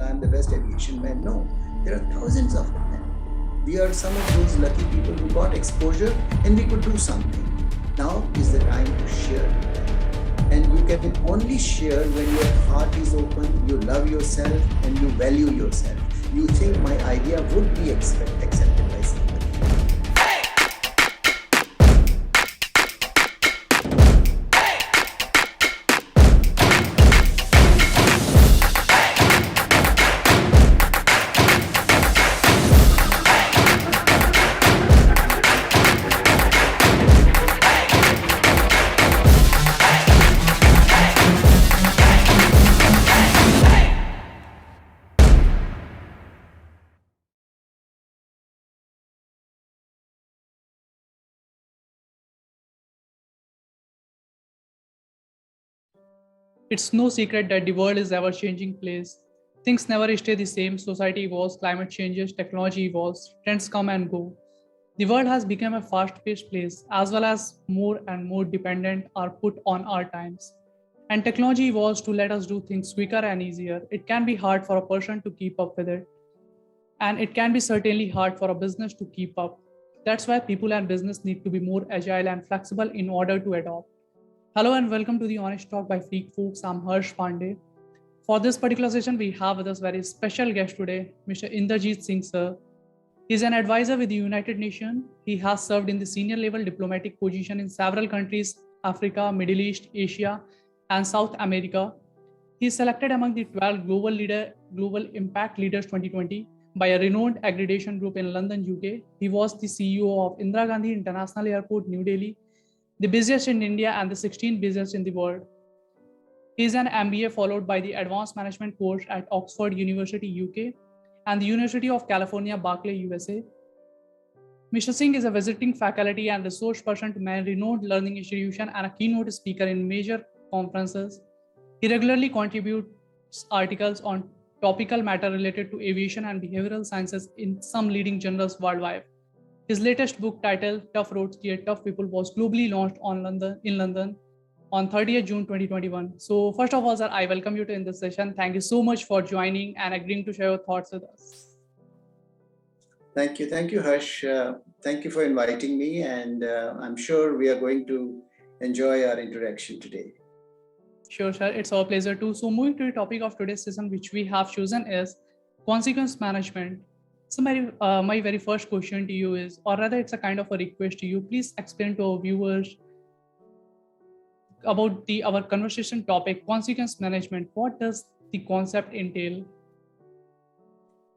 I'm the best aviation man. No, there are thousands of them. We are some of those lucky people who got exposure and we could do something. Now is the time to share with them. And you can only share when your heart is open, you love yourself, and you value yourself. You think my idea would be accepted by somebody. It's no secret that the world is ever changing place. Things never stay the same, society evolves, climate changes, technology evolves, trends come and go. The world has become a fast-paced place, as well as more and more dependent are put on our times. And technology evolves to let us do things quicker and easier. It can be hard for a person to keep up with it, and it can be certainly hard for a business to keep up. That's why people and business need to be more agile and flexible in order to adopt. Hello and welcome to the Honest Talk by Freak Folks. I'm Harsh Pandey. For this particular session, we have with us very special guest today, Mr. Inderjit Singh, sir. He's an advisor with the United Nations. He has served in the senior level diplomatic position in several countries, Africa, Middle East, Asia, and South America. He is selected among the 12 Global Impact Leaders 2020 by a renowned accreditation group in London, UK. He was the CEO of Indira Gandhi International Airport, New Delhi, the busiest in India and the 16th busiest in the world. He is an MBA followed by the Advanced Management course at Oxford University, UK, and the University of California, Berkeley, USA. Mr. Singh is a visiting faculty and resource person to many renowned learning institutions and a keynote speaker in major conferences. He regularly contributes articles on topical matter related to aviation and behavioral sciences in some leading journals worldwide. His latest book titled Tough Roads Create Tough People was globally launched in London on 30th June 2021. So first of all, sir, I welcome you to in this session. Thank you so much for joining and agreeing to share your thoughts with us. Thank you, Harsh. Thank you for inviting me, and I'm sure we are going to enjoy our interaction today. Sure, sir. It's our pleasure too. So moving to the topic of today's session, which we have chosen is consequence management. So my very first question to you is, or rather it's a kind of a request to you, please explain to our viewers about our conversation topic, consequence management. What does the concept entail?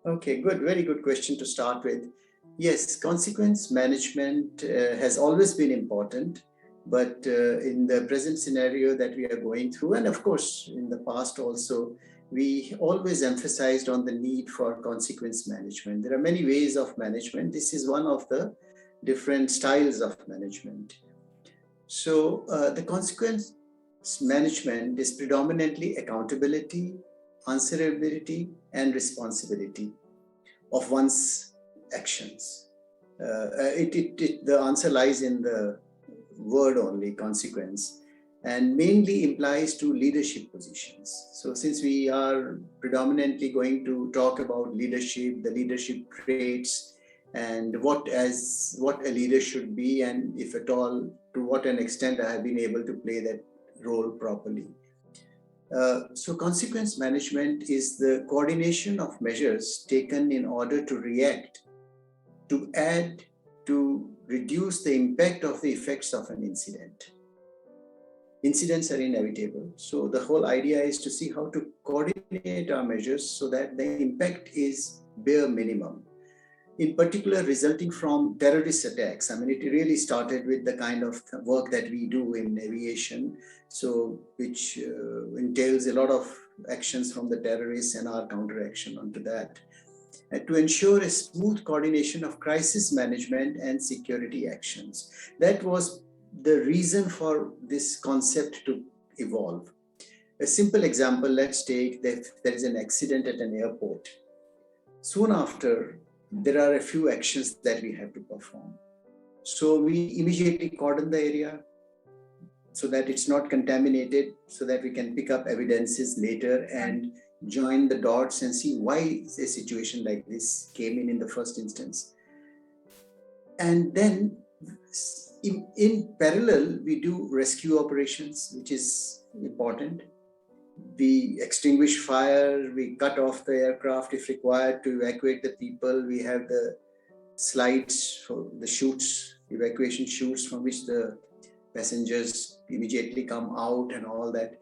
Okay, good. Very good question to start with. Yes, consequence management has always been important, but in the present scenario that we are going through, and of course in the past also, we always emphasized on the need for consequence management. There are many ways of management. This is one of the different styles of management. So the consequence management is predominantly accountability, answerability, and responsibility of one's actions. The answer lies in the word only, consequence, and mainly implies to leadership positions. So since we are predominantly going to talk about leadership, the leadership traits, and what a leader should be, and if at all, to what an extent I have been able to play that role properly. So consequence management is the coordination of measures taken in order to react, to add, to reduce the impact of the effects of an incident. Incidents are inevitable. So the whole idea is to see how to coordinate our measures so that the impact is bare minimum. In particular, resulting from terrorist attacks. I mean, it really started with the kind of work that we do in aviation, so which entails a lot of actions from the terrorists and our counteraction onto that. And to ensure a smooth coordination of crisis management and security actions. That was the reason for this concept to evolve. A simple example, let's take that there is an accident at an airport. Soon after, there are a few actions that we have to perform. So we immediately cordon the area so that it's not contaminated, so that we can pick up evidences later and join the dots and see why a situation like this came in the first instance. And then in parallel, we do rescue operations, which is important. We extinguish fire, we cut off the aircraft if required to evacuate the people. We have the slides for the chutes, evacuation chutes from which the passengers immediately come out and all that.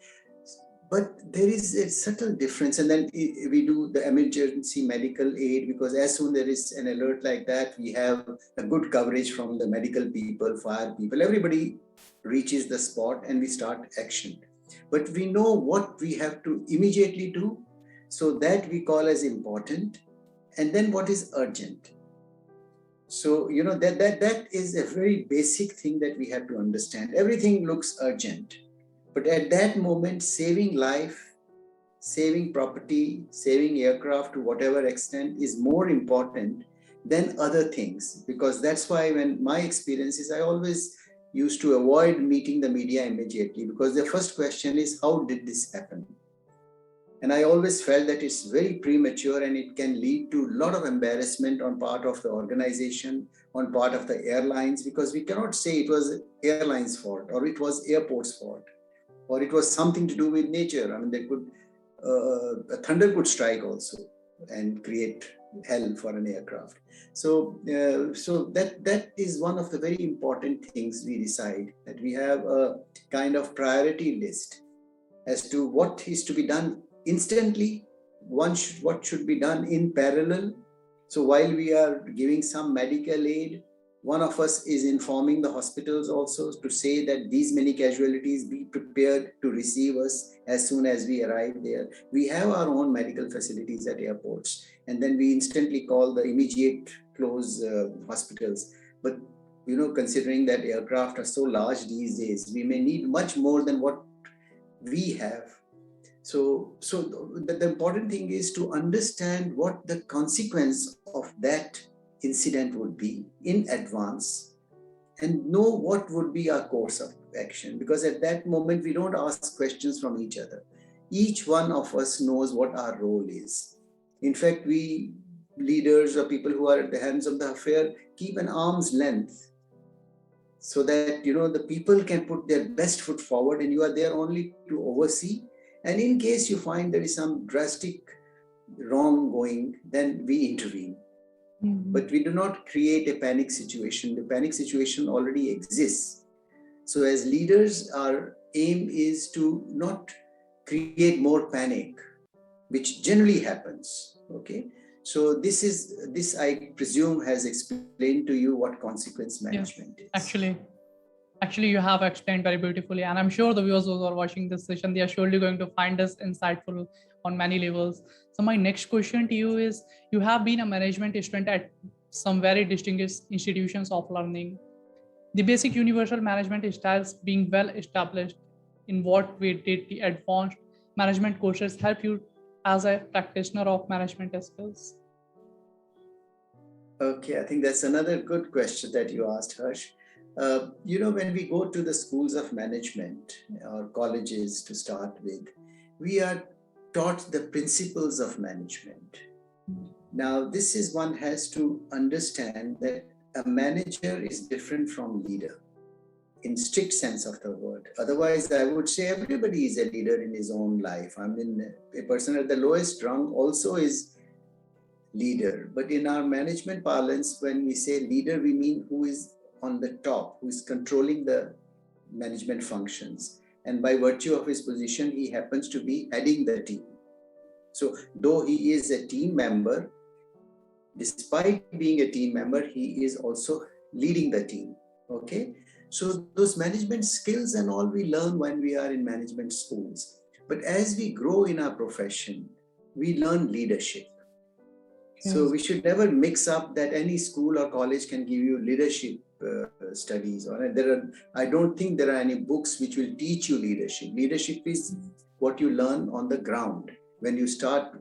But there is a subtle difference. And then we do the emergency medical aid, because as soon there is an alert like that, we have a good coverage from the medical people, fire people, everybody reaches the spot and we start action. But we know what we have to immediately do. So that we call as important. And then what is urgent. So, that is a very basic thing that we have to understand. Everything looks urgent. But at that moment, saving life, saving property, saving aircraft to whatever extent is more important than other things. Because that's why when my experience is, I always used to avoid meeting the media immediately, because the first question is, how did this happen? And I always felt that it's very premature and it can lead to a lot of embarrassment on part of the organization, on part of the airlines, because we cannot say it was airlines' fault or it was airport's fault, or it was something to do with nature. I mean, a thunder could strike also and create hell for an aircraft. So that is one of the very important things we decide, that we have a kind of priority list as to what is to be done instantly, what should be done in parallel. So while we are giving some medical aid, one of us is informing the hospitals also to say that these many casualties, be prepared to receive us as soon as we arrive there. We have our own medical facilities at airports, and then we instantly call the immediate close hospitals. But considering that aircraft are so large these days, we may need much more than what we have. So the important thing is to understand what the consequence of that incident would be in advance and know what would be our course of action. Because at that moment, we don't ask questions from each other. Each one of us knows what our role is. In fact, we leaders or people who are at the hands of the affair keep an arm's length so that, the people can put their best foot forward and you are there only to oversee. And in case you find there is some drastic wronggoing, then we intervene. Mm-hmm. But we do not create a panic situation. The panic situation already exists. So as leaders, our aim is to not create more panic, which generally happens. Okay. So this I presume has explained to you what consequence management is. Actually, you have explained very beautifully, and I'm sure the viewers who are watching this session, they are surely going to find this insightful on many levels. So my next question to you is, you have been a management student at some very distinguished institutions of learning. The basic universal management styles being well established, in what way did the advanced management courses help you as a practitioner of management skills? Okay, I think that's another good question that you asked, Harsh. When we go to the schools of management or colleges to start with, we are taught the principles of management. Now, this is one has to understand that a manager is different from leader in strict sense of the word. Otherwise, I would say everybody is a leader in his own life. I mean, a person at the lowest rung also is leader. But in our management parlance, when we say leader, we mean who is on the top, who is controlling the management functions. And by virtue of his position, he happens to be heading the team. So though he is a team member, despite being a team member, he is also leading the team. Okay. So those management skills and all we learn when we are in management schools. But as we grow in our profession, we learn leadership. So we should never mix up that any school or college can give you leadership studies. I don't think there are any books which will teach you leadership. Leadership is what you learn on the ground when you start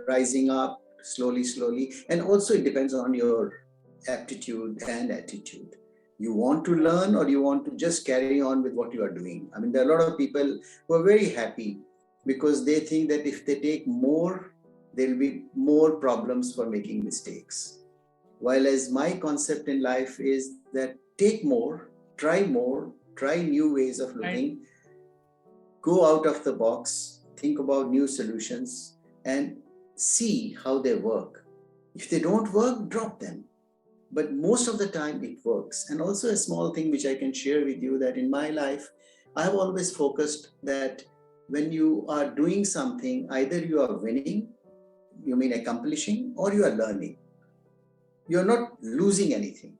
rising up slowly. And also it depends on your aptitude and attitude. You want to learn or you want to just carry on with what you are doing. I mean, there are a lot of people who are very happy because they think that if they take more, there will be more problems for making mistakes. While as my concept in life is that take more, try new ways of looking, go out of the box, think about new solutions, and see how they work. If they don't work, drop them. But most of the time it works. And also a small thing which I can share with you, that in my life, I have always focused that when you are doing something, either you are winning, you mean accomplishing, or you are learning. You're not losing anything.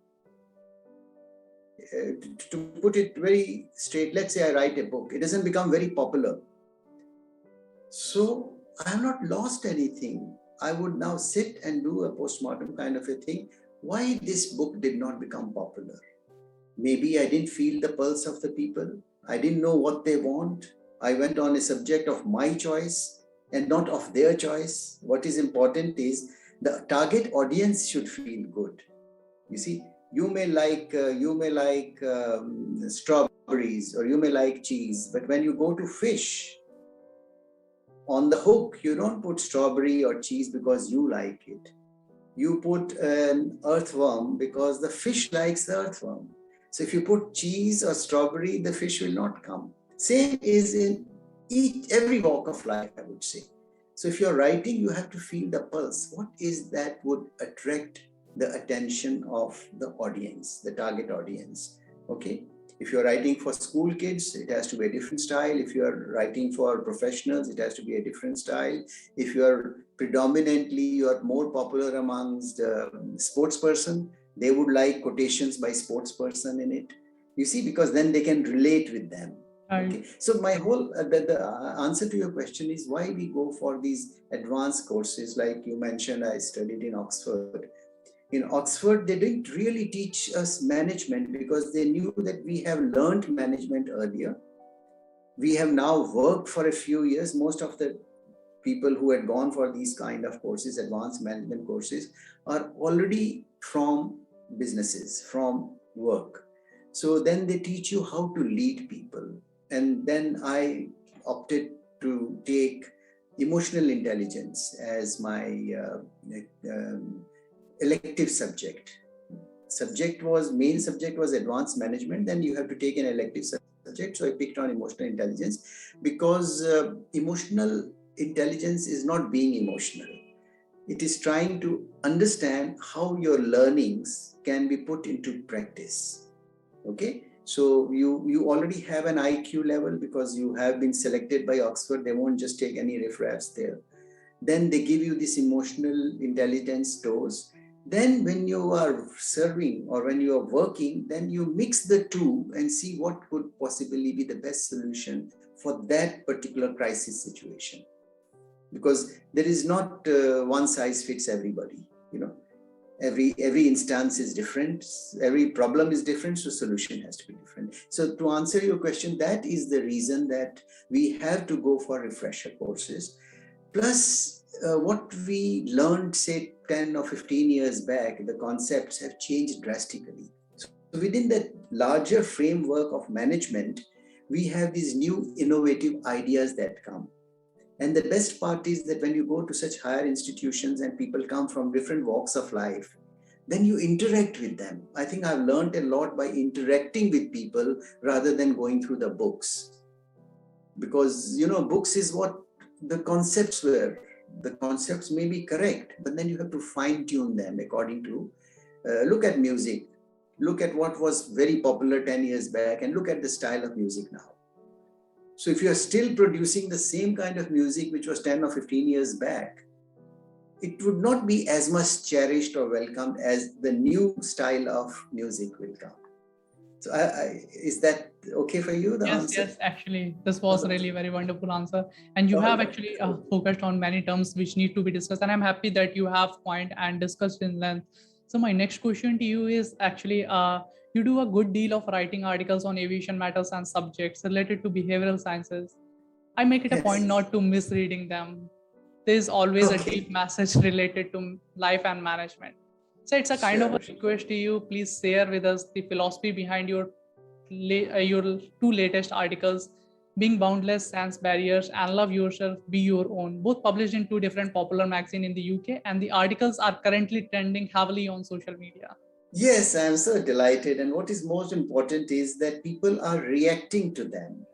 To put it very straight, let's say I write a book, it doesn't become very popular. So I have not lost anything. I would now sit and do a postmortem kind of a thing. Why this book did not become popular? Maybe I didn't feel the pulse of the people. I didn't know what they want. I went on a subject of my choice and not of their choice. What is important is the target audience should feel good. You see, you may like strawberries, or you may like cheese, but when you go to fish, on the hook, you don't put strawberry or cheese because you like it. You put an earthworm because the fish likes the earthworm. So if you put cheese or strawberry, the fish will not come. Same is in every walk of life, I would say. So if you're writing, you have to feel the pulse. What is that would attract the attention of the audience, the target audience? Okay. If you're writing for school kids, it has to be a different style. If you're writing for professionals, it has to be a different style. If you're more popular amongst sports person, they would like quotations by sports person in it. You see, because then they can relate with them. Okay. So my whole, the answer to your question is why we go for these advanced courses. Like you mentioned, I studied in Oxford. In Oxford, they didn't really teach us management because they knew that we have learned management earlier. We have now worked for a few years. Most of the people who had gone for these kind of courses, advanced management courses, are already from businesses, from work. So then they teach you how to lead people. And then I opted to take emotional intelligence as my elective subject. Main subject was advanced management. Then you have to take an elective subject. So I picked on emotional intelligence because emotional intelligence is not being emotional. It is trying to understand how your learnings can be put into practice. Okay. So you already have an IQ level because you have been selected by Oxford. They won't just take any riffraffs there. Then they give you this emotional intelligence dose. Then when you are serving or when you are working, then you mix the two and see what could possibly be the best solution for that particular crisis situation. Because there is not one size fits everybody, you know. Every instance is different, every problem is different, so solution has to be different. So to answer your question, that is the reason that we have to go for refresher courses. Plus, what we learned, say, 10 or 15 years back, the concepts have changed drastically. So within that larger framework of management, we have these new innovative ideas that come. And the best part is that when you go to such higher institutions and people come from different walks of life, then you interact with them. I think I've learned a lot by interacting with people rather than going through the books. Because, you know, books is what the concepts were. The concepts may be correct, but then you have to fine tune them according to, look at music, look at what was very popular 10 years back and look at the style of music now. So if you're still producing the same kind of music which was 10 or 15 years back, it would not be as much cherished or welcomed as the new style of music will come. So is that okay for you, the answer? Yes, actually, this was really very wonderful answer. And you have actually focused on many terms which need to be discussed. And I'm happy that you have coined and discussed in length. So my next question to you is actually, you do a good deal of writing articles on aviation matters and subjects related to behavioral sciences. I make it a point not to misreading them. There's always a deep message related to life and management. So it's a kind of a request to you. Please share with us the philosophy behind your two latest articles Being Boundless, Sans Barriers, and Love Yourself, Be Your Own, both published in two different popular magazines in the UK, and the articles are currently trending heavily on social media. Yes, I'm so delighted. And what is most important is that people are reacting to them.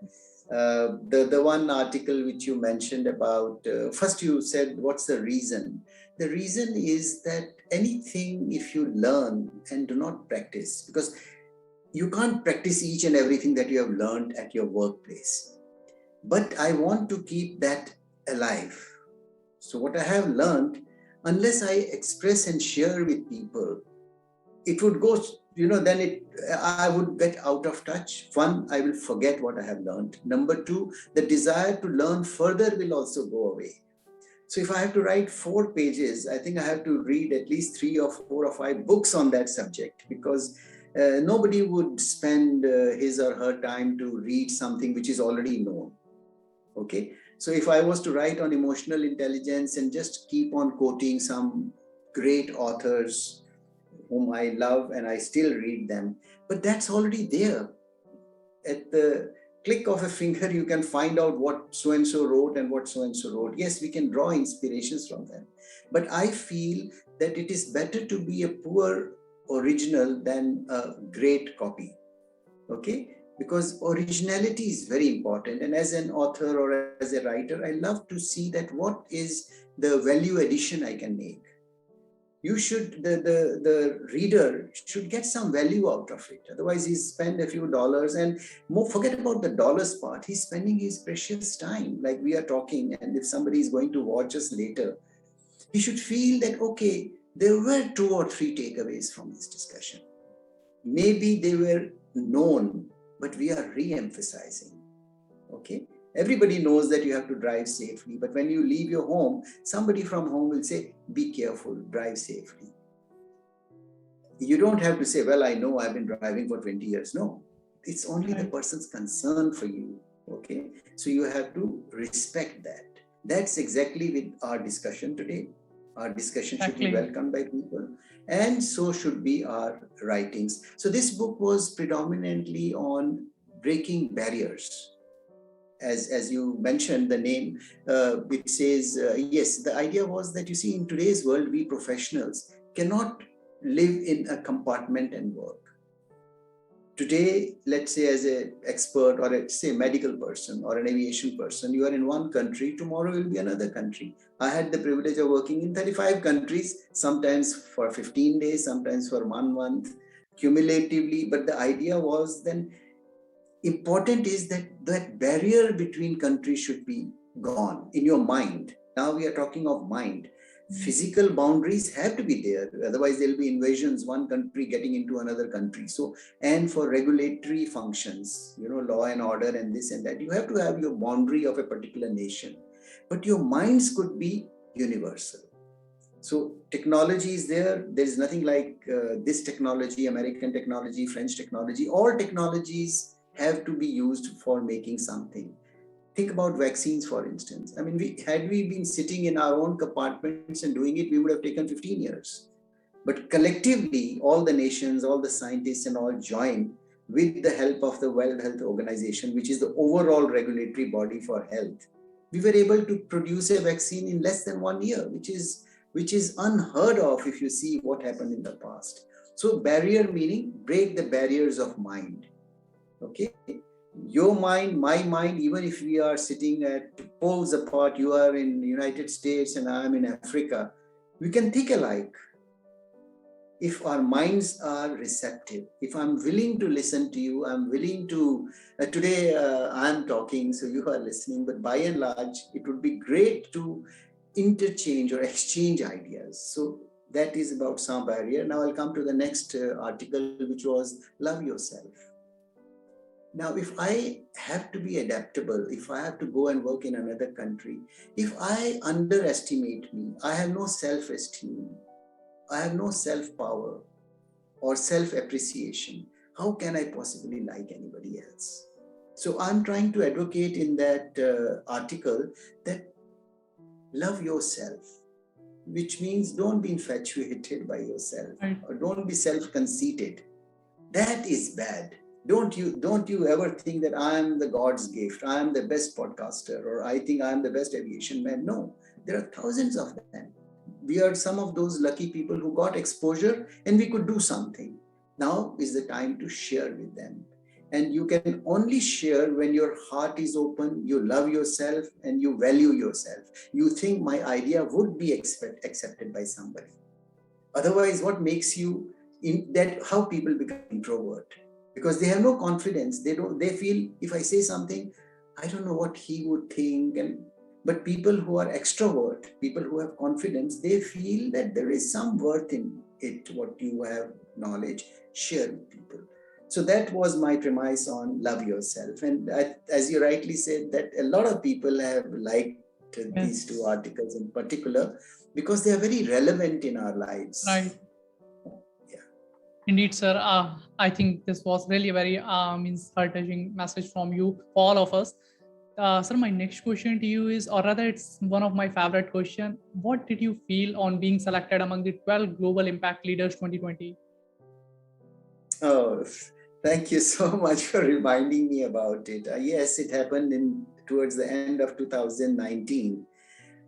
The one article which you mentioned about, first you said, what's the reason? The reason is that anything, if you learn and do not practice, because you can't practice each and everything that you have learned at your workplace. But I want to keep that alive. So what I have learned, unless I express and share with people, it would go, then I would get out of touch. One, I will forget what I have learned. Number two, the desire to learn further will also go away. So if I have to write 4 pages, I think I have to read at least 3 or 4 or 5 books on that subject, because nobody would spend his or her time to read something which is already known. Okay. So if I was to write on emotional intelligence and just keep on quoting some great authors whom I love and I still read them, but that's already there. At the click of a finger, you can find out what so-and-so wrote and what so-and-so wrote. Yes, we can draw inspirations from them. But I feel that it is better to be a poor original than a great copy. Okay? Because originality is very important. And as an author or as a writer, I love to see that what is the value addition I can make. You should, the reader should get some value out of it. Otherwise, he's spend a few dollars and forget about the dollars part. He's spending his precious time, like we are talking. And if somebody is going to watch us later, he should feel that, okay, there were 2 or 3 takeaways from this discussion. Maybe they were known, but we are re-emphasizing. Okay. Everybody knows that you have to drive safely, but when you leave your home, somebody from home will say, be careful, drive safely. You don't have to say, well, I know I've been driving for 20 years. No, it's only the person's concern for you. Okay. So you have to respect that. That's exactly with our discussion today. Our discussion should be welcomed by people, and so should be our writings. So this book was predominantly on breaking barriers. As you mentioned, the name, it says, yes, the idea was that, you see, in today's world, we professionals cannot live in a compartment and work. Today, let's say as an expert or a medical person or an aviation person, you are in one country, tomorrow will be another country. I had the privilege of working in 35 countries, sometimes for 15 days, sometimes for 1 month, cumulatively. But the idea was then, important is that that barrier between countries should be gone in your mind. Now we are talking of mind. Physical boundaries have to be there. Otherwise, there'll be invasions, one country getting into another country. So, and for regulatory functions, law and order and this and that, you have to have your boundary of a particular nation. But your minds could be universal. So technology is there. There is nothing like this technology, American technology, French technology. All technologies have to be used for making something. Think about vaccines, for instance. I mean, had we been sitting in our own compartments and doing it, we would have taken 15 years. But collectively, all the nations, all the scientists and all joined with the help of the World Health Organization, which is the overall regulatory body for health. We were able to produce a vaccine in less than 1 year, which is unheard of if you see what happened in the past. So barrier meaning break the barriers of mind. Okay, your mind, my mind, even if we are sitting at poles apart, you are in the United States and I am in Africa, we can think alike. If our minds are receptive, if I'm willing to listen to you, I'm willing to, today I'm talking, so you are listening, but by and large, it would be great to interchange or exchange ideas. So that is about sans barrier. Now I'll come to the next article, which was love yourself. Now, if I have to be adaptable, if I have to go and work in another country, if I underestimate me, I have no self-esteem, I have no self-power or self-appreciation, how can I possibly like anybody else? So I'm trying to advocate in that article that love yourself, which means don't be infatuated by yourself or don't be self-conceited. That is bad. Don't you ever think that I am the God's gift, I am the best podcaster, or I think I am the best aviation man. No, there are thousands of them. We are some of those lucky people who got exposure and we could do something. Now is the time to share with them. And you can only share when your heart is open, you love yourself, and you value yourself. You think my idea would be accepted by somebody. Otherwise, what makes you in that? How people become introvert, because they have no confidence. They feel, if I say something, I don't know what he would think. And but people who are extrovert, people who have confidence, they feel that there is some worth in it. What you have knowledge, share with people. So that was my premise on love yourself. And as you rightly said, that a lot of people have liked these two articles in particular because they are very relevant in our lives. Right. Yeah. Indeed, sir. I think this was really a very heart-touching message from you, for all of us. Sir, my next question to you is, or rather, it's one of my favorite questions. What did you feel on being selected among the 12 Global Impact Leaders 2020? Oh, thank you so much for reminding me about it. Yes, it happened towards the end of 2019.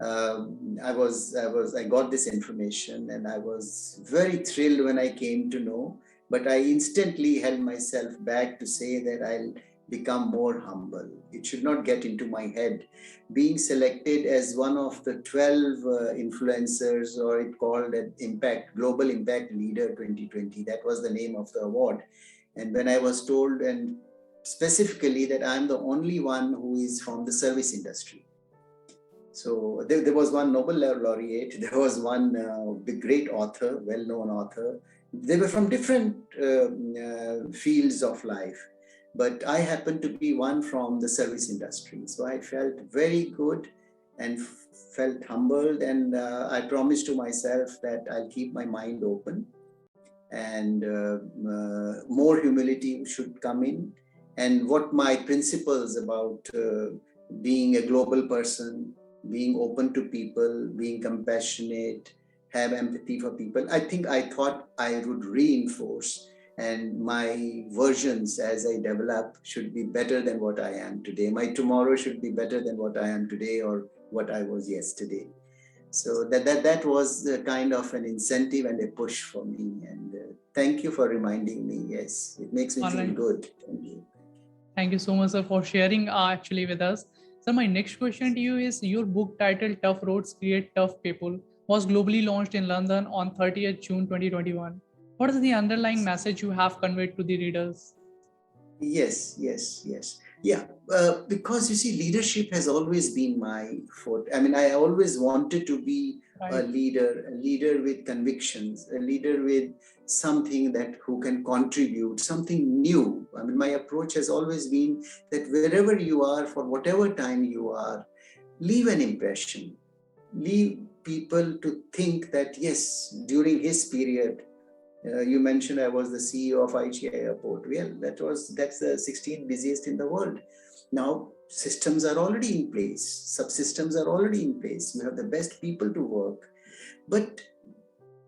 I got this information and I was very thrilled when I came to know, but I instantly held myself back to say that I'll become more humble. It should not get into my head. Being selected as one of the 12 influencers, or it called an Global Impact Leader 2020, that was the name of the award. And when I was told, and specifically that I'm the only one who is from the service industry. So there was one Nobel laureate, there was one big great author, well-known author. They were from different fields of life, but I happened to be one from the service industry. So I felt very good and felt humbled, and I promised to myself that I'll keep my mind open, and more humility should come in, and what my principles about being a global person, being open to people, being compassionate, have empathy for people. I thought I would reinforce, and my versions as I develop should be better than what I am today. My tomorrow should be better than what I am today or what I was yesterday. So that was the kind of an incentive and a push for me. And thank you for reminding me. Yes, it makes me feel good. Thank you. Thank you so much, sir, for sharing actually with us. So my next question to you is, your book titled Tough Roads Create Tough People was globally launched in London on 30th June 2021. What is the underlying message you have conveyed to the readers? Yes. Yeah, because you see, leadership has always been my forte. I mean, I always wanted to be a leader with convictions, a leader with something that who can contribute, something new. I mean, my approach has always been that wherever you are, for whatever time you are, leave an impression. Leave people to think that, yes, during his period, you mentioned I was the CEO of IGI airport. Well, that's the 16th busiest in the world. Now systems are already in place, subsystems are already in place. You have the best people to work, but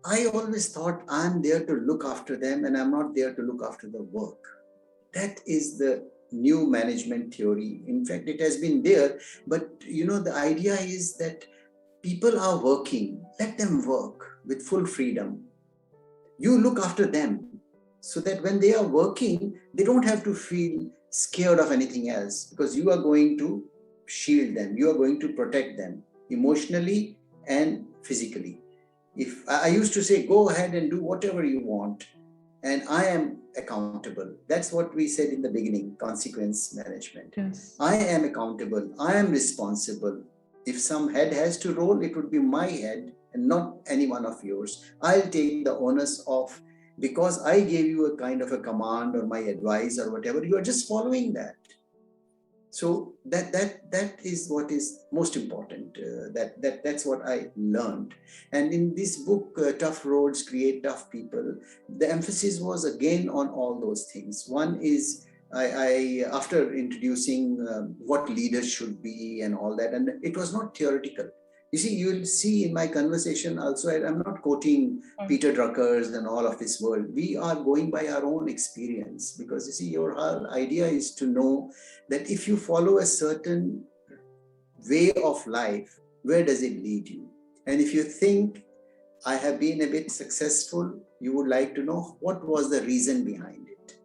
I always thought I'm there to look after them, and I'm not there to look after the work. That is the new management theory. In fact, it has been there, but the idea is that people are working. Let them work with full freedom. You look after them so that when they are working, they don't have to feel scared of anything else, because you are going to shield them, you are going to protect them emotionally and physically. If I used to say, go ahead and do whatever you want, and I am accountable. That's what we said in the beginning, consequence management. Yes. I am accountable, I am responsible. If some head has to roll, it would be my head and not any one of yours. I'll take the onus of, because I gave you a kind of a command or my advice or whatever, you are just following that. So that is what is most important. That's what I learned. And in this book, Tough Roads Create Tough People, the emphasis was again on all those things. One is, I after introducing what leaders should be and all that, and it was not theoretical. You see, you'll see in my conversation also, I'm not quoting Peter Drucker's and all of this world. We are going by our own experience, because you see, your whole idea is to know that if you follow a certain way of life, where does it lead you? And if you think, I have been a bit successful, you would like to know what was the reason behind it.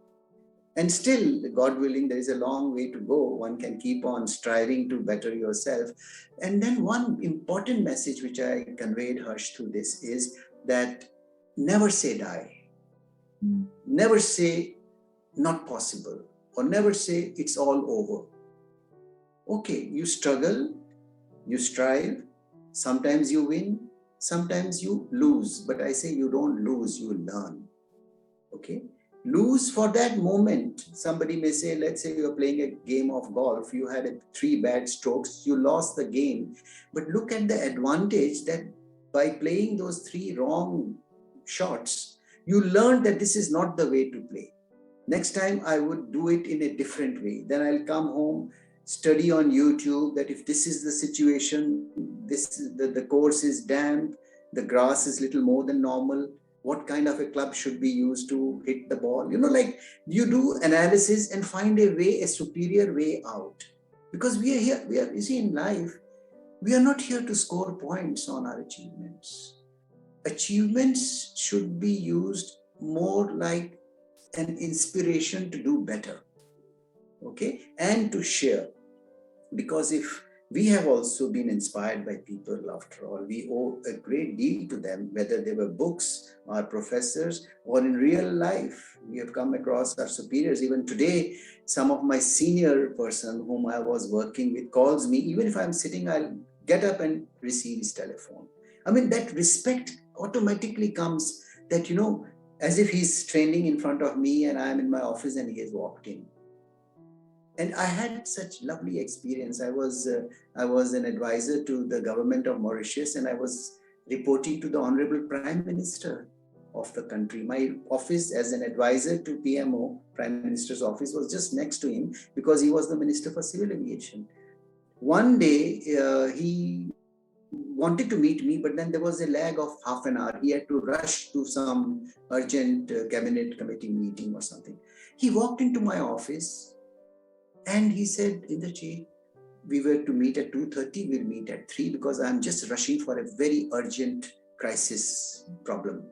And still, God willing, there is a long way to go. One can keep on striving to better yourself. And then one important message which I conveyed, Harsh, through this is that never say die. Never say not possible, or never say it's all over. Okay, you struggle, you strive, sometimes you win, sometimes you lose, but I say you don't lose, you learn. Okay, lose for that moment. Somebody may say, let's say you're playing a game of golf, you had 3 bad strokes, you lost the game, but look at the advantage that by playing those 3 wrong shots, you learned that this is not the way to play. Next time I would do it in a different way. Then I'll come home, study on YouTube that if this is the situation, this is the course is damp, the grass is little more than normal, what kind of a club should be used to hit the ball? Like you do analysis and find a way, a superior way out. Because we are here, you see, in life, we are not here to score points on our achievements. Achievements should be used more like an inspiration to do better, okay, and to share. Because if we have also been inspired by people, after all, we owe a great deal to them, whether they were books or professors or in real life. We have come across our superiors. Even today, some of my senior person whom I was working with calls me. Even if I'm sitting, I'll get up and receive his telephone. I mean, that respect automatically comes that, as if he's training in front of me and I'm in my office and he has walked in. And I had such lovely experience. I was an advisor to the government of Mauritius, and I was reporting to the Honorable Prime Minister of the country. My office as an advisor to PMO, Prime Minister's office, was just next to him because he was the Minister for Civil Aviation. One day, he wanted to meet me, but then there was a lag of half an hour. He had to rush to some urgent cabinet committee meeting or something. He walked into my office and he said, Inderjit, we were to meet at 2:30, we'll meet at 3 because I'm just rushing for a very urgent crisis problem.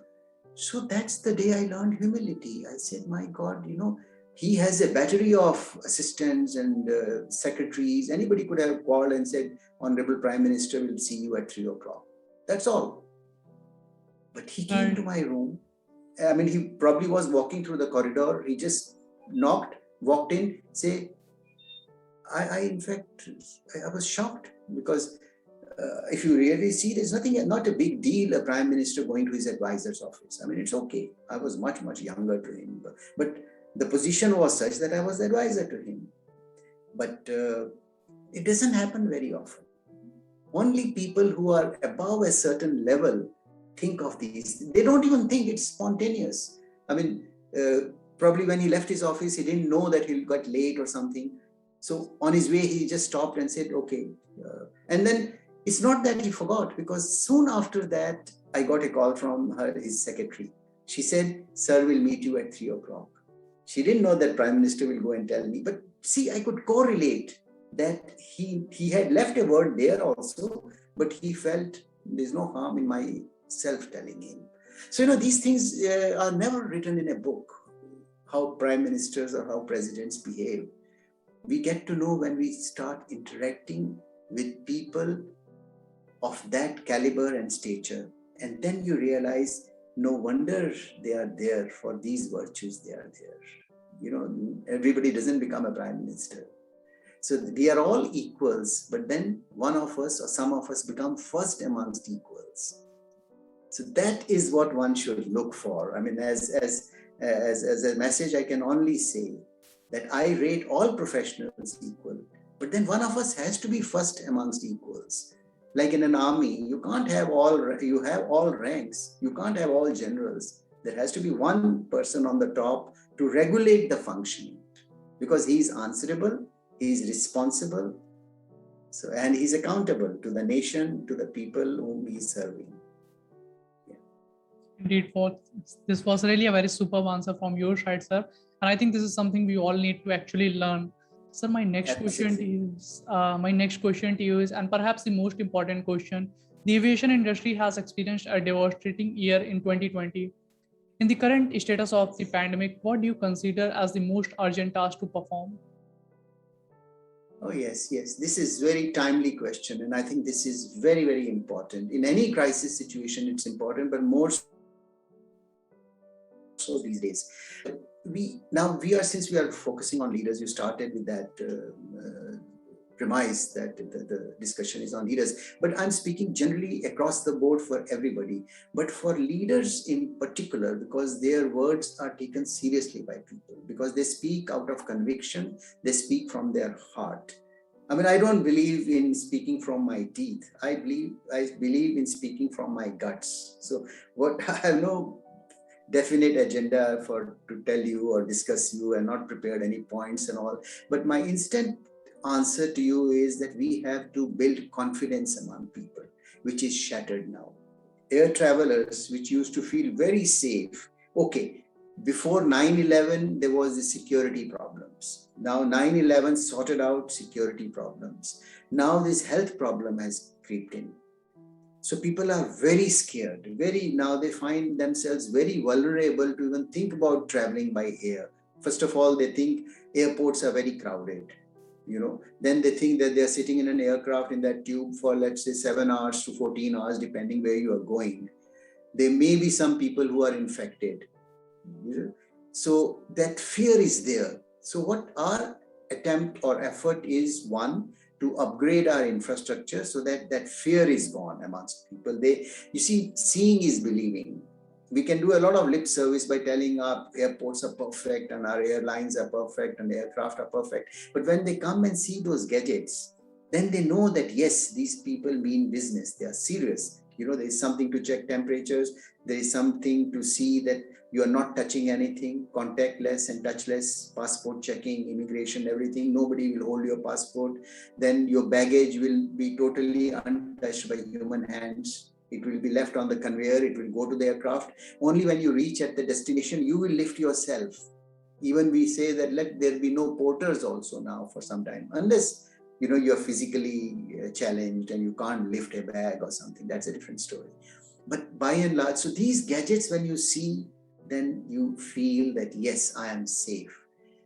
So that's the day I learned humility. I said, my God, he has a battery of assistants and secretaries. Anybody could have called and said, Honorable Prime Minister, will see you at 3 o'clock. That's all. But he came to my room. I mean, he probably was walking through the corridor. He just knocked, walked in, say, in fact, I was shocked because if you really see, there's not a big deal, a prime minister going to his advisor's office. I mean, it's okay. I was much, much younger to him, but the position was such that I was the advisor to him. But it doesn't happen very often. Only people who are above a certain level think of these. They don't even think it's spontaneous. I mean, probably when he left his office, he didn't know that he'll get late or something. So on his way, he just stopped and said, okay. And then it's not that he forgot, because soon after that, I got a call from his secretary. She said, sir, we'll meet you at 3 o'clock. She didn't know that Prime Minister will go and tell me. But see, I could correlate that he had left a word there also, but he felt there's no harm in myself telling him. So, these things are never written in a book, how prime ministers or how presidents behave. We get to know when we start interacting with people of that caliber and stature. And then you realize, no wonder they are there for these virtues, they are there. Everybody doesn't become a prime minister. So we are all equals, but then one of us or some of us become first amongst equals. So that is what one should look for. I mean, as a message, I can only say that I rate all professionals equal, but then one of us has to be first amongst equals. Like in an army, you have all ranks, you can't have all generals. There has to be one person on the top to regulate the functioning, because he is answerable, he is responsible. So, and he's accountable to the nation, to the people whom he's serving. Indeed, this was really a very superb answer from your side, sir. And I think this is something we all need to actually learn. Sir, my next question to you is, and perhaps the most important question, the aviation industry has experienced a devastating year in 2020. In the current status of the pandemic, what do you consider as the most urgent task to perform? Oh, yes. This is very timely question. And I think this is very, very important. In any crisis situation, it's important, but more so these days. Since we are focusing on leaders, you started with that premise that the discussion is on leaders, but I'm speaking generally across the board for everybody, but for leaders in particular, because their words are taken seriously by people, because they speak out of conviction, they speak from their heart. I mean, I don't believe in speaking from my teeth. I believe in speaking from my guts. So I have no definite agenda to tell you or discuss you, and not prepared any points and all. But my instant answer to you is that we have to build confidence among people, which is shattered now. Air travelers, which used to feel very safe. Okay, before 9/11, there was the security problems. Now 9/11 sorted out security problems. Now this health problem has crept in. So people are very scared, now they find themselves very vulnerable to even think about traveling by air. First of all, they think airports are very crowded. Then they think that they're sitting in an aircraft in that tube for, let's say, 7 hours to 14 hours, depending where you are going. There may be some people who are infected. So that fear is there. So what our attempt or effort is, one, to upgrade our infrastructure so that fear is gone amongst people. Seeing is believing. We can do a lot of lip service by telling our airports are perfect and our airlines are perfect and aircraft are perfect. But when they come and see those gadgets, then they know that, yes, these people mean business. They are serious. There is something to check temperatures. There is something to see that you are not touching anything, contactless and touchless, passport checking, immigration, everything. Nobody will hold your passport. Then your baggage will be totally untouched by human hands. It will be left on the conveyor. It will go to the aircraft. Only when you reach at the destination, you will lift yourself. Even we say that let there be no porters also now for some time, unless you're physically challenged and you can't lift a bag or something. That's a different story. But by and large, so these gadgets, when you see, then you feel that, yes, I am safe.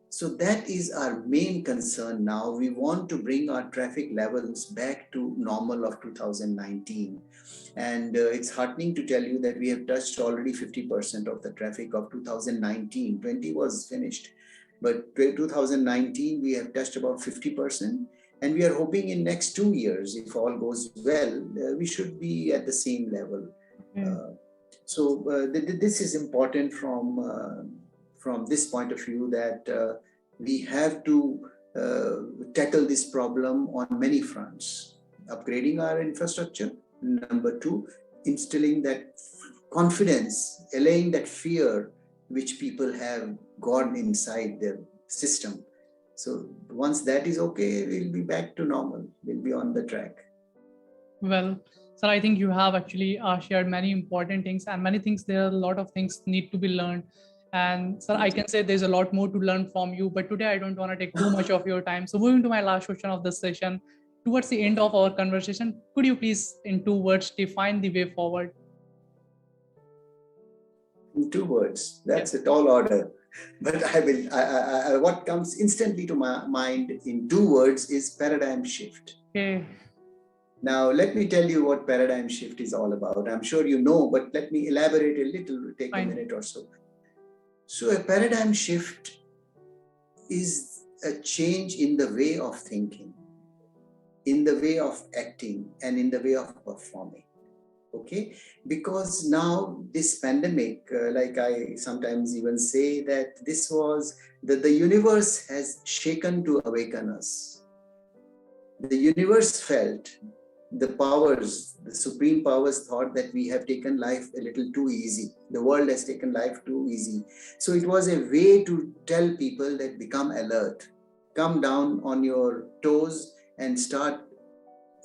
So that is our main concern now. We want to bring our traffic levels back to normal of 2019. And it's heartening to tell you that we have touched already 50% of the traffic of 2019. 20 was finished. But 2019, we have touched about 50%. And we are hoping in next 2 years, if all goes well, we should be at the same level. So this is important from this point of view, that we have to tackle this problem on many fronts. Upgrading our infrastructure. Number 2, instilling that confidence, allaying that fear which people have gone inside their system. So once that is okay, we'll be back to normal. We'll be on the track. Well, sir, I think you have actually shared many important things, and many things, there are a lot of things need to be learned. And sir, I can say there's a lot more to learn from you, but today I don't want to take too much of your time. So moving to my last question of this session, towards the end of our conversation, could you please, in 2 words, define the way forward? In 2 words, that's a tall order. But what comes instantly to my mind in 2 words is paradigm shift. Okay. Now, let me tell you what paradigm shift is all about. I'm sure you know, but let me elaborate a little, take a minute or so. So a paradigm shift is a change in the way of thinking, in the way of acting, and in the way of performing. Okay, because now this pandemic, like I sometimes even say, that the universe has shaken to awaken us. The universe felt, the supreme powers thought that we have taken life a little too easy. The world has taken life too easy. So it was a way to tell people that become alert, come down on your toes and start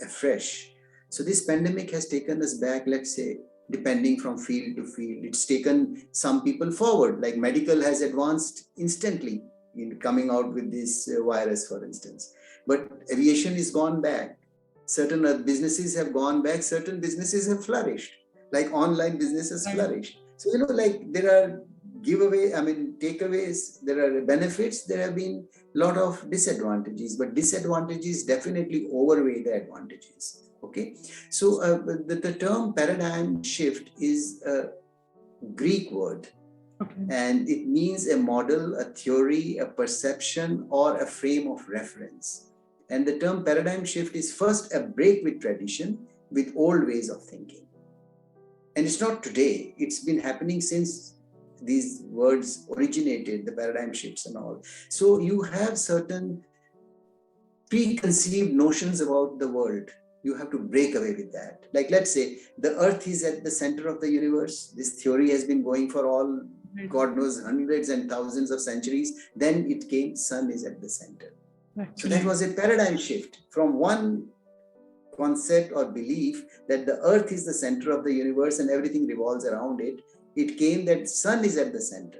afresh. So this pandemic has taken us back, let's say, depending from field to field. It's taken some people forward, like medical has advanced instantly in coming out with this virus, for instance. But aviation is gone back. Certain businesses have gone back, certain businesses have flourished, like online businesses flourished. So, like there are takeaways, there are benefits, there have been a lot of disadvantages, but disadvantages definitely overweigh the advantages. Okay, so the term paradigm shift is a Greek word, and it means a model, a theory, a perception, or a frame of reference. And the term paradigm shift is first a break with tradition, with old ways of thinking. And it's not today, it's been happening since these words originated, the paradigm shifts and all. So you have certain preconceived notions about the world. You have to break away with that. Like, let's say the earth is at the center of the universe. This theory has been going for all, God knows, hundreds and thousands of centuries. Then it came, sun is at the center. So that was a paradigm shift from one concept or belief that the earth is the center of the universe and everything revolves around it. It came that sun is at the center.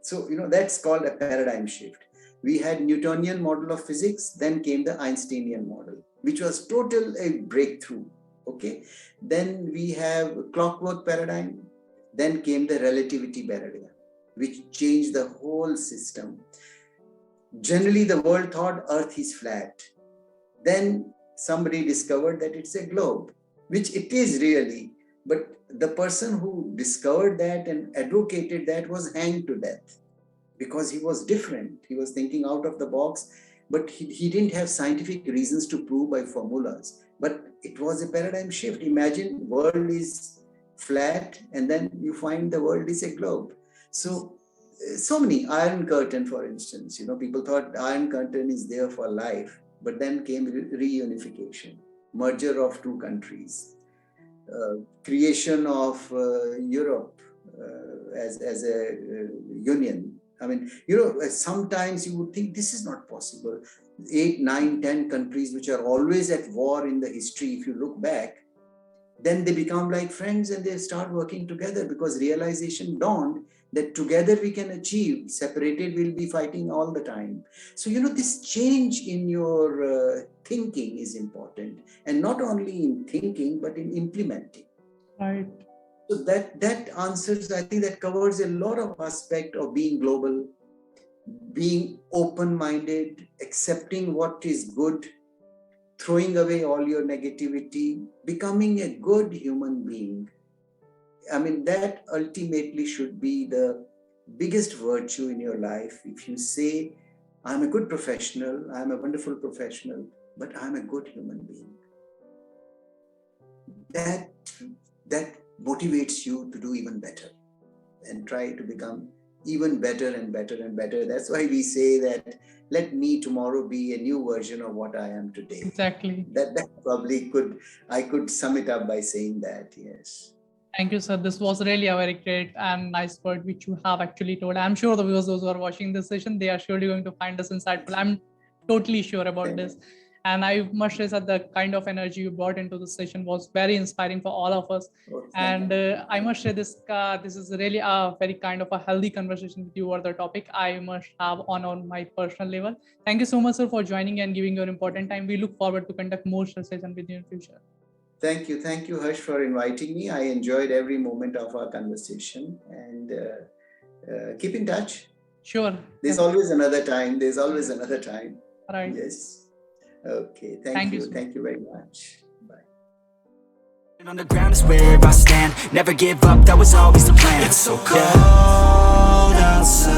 So, that's called a paradigm shift. We had Newtonian model of physics, then came the Einsteinian model, which was total a breakthrough. Okay. Then we have clockwork paradigm. Then came the relativity paradigm, which changed the whole system. Generally, the world thought Earth is flat. Then somebody discovered that it's a globe, which it is really. But the person who discovered that and advocated that was hanged to death because he was different. He was thinking out of the box, but he didn't have scientific reasons to prove by formulas. But it was a paradigm shift. Imagine world is flat and then you find the world is a globe. So many, Iron Curtain, for instance, people thought Iron Curtain is there for life, but then came reunification, merger of two countries, creation of Europe as a union. Sometimes you would think this is not possible. 8, 9, 10 countries which are always at war in the history, if you look back, then they become like friends and they start working together because realization dawned that together we can achieve, separated we'll be fighting all the time. So, this change in your thinking is important, and not only in thinking, but in implementing. Right. So that answers, I think that covers a lot of aspect of being global, being open-minded, accepting what is good, throwing away all your negativity, becoming a good human being. That ultimately should be the biggest virtue in your life. If you say, I'm a good professional, I'm a wonderful professional, but I'm a good human being. That motivates you to do even better and try to become even better and better and better. That's why we say that let me tomorrow be a new version of what I am today. Exactly. That probably I could sum it up by saying that, yes. Thank you, sir. This was really a very great and nice word which you have actually told. I'm sure the viewers, those who are watching this session, they are surely going to find this insightful. I'm totally sure about this. And I must say that the kind of energy you brought into the session was very inspiring for all of us. And I must say this is really a very kind of a healthy conversation with you over the topic I must have on my personal level. Thank you so much, sir, for joining and giving your important time. We look forward to conduct more sessions with you in future. Thank you, Harsh, for inviting me. I enjoyed every moment of our conversation, and keep in touch. Sure. There's always another time. Right. Yes. Okay. Thank you. Thank you very much. Bye. On the ground is where I stand. Never give up, that was always the plan. It's so cold outside.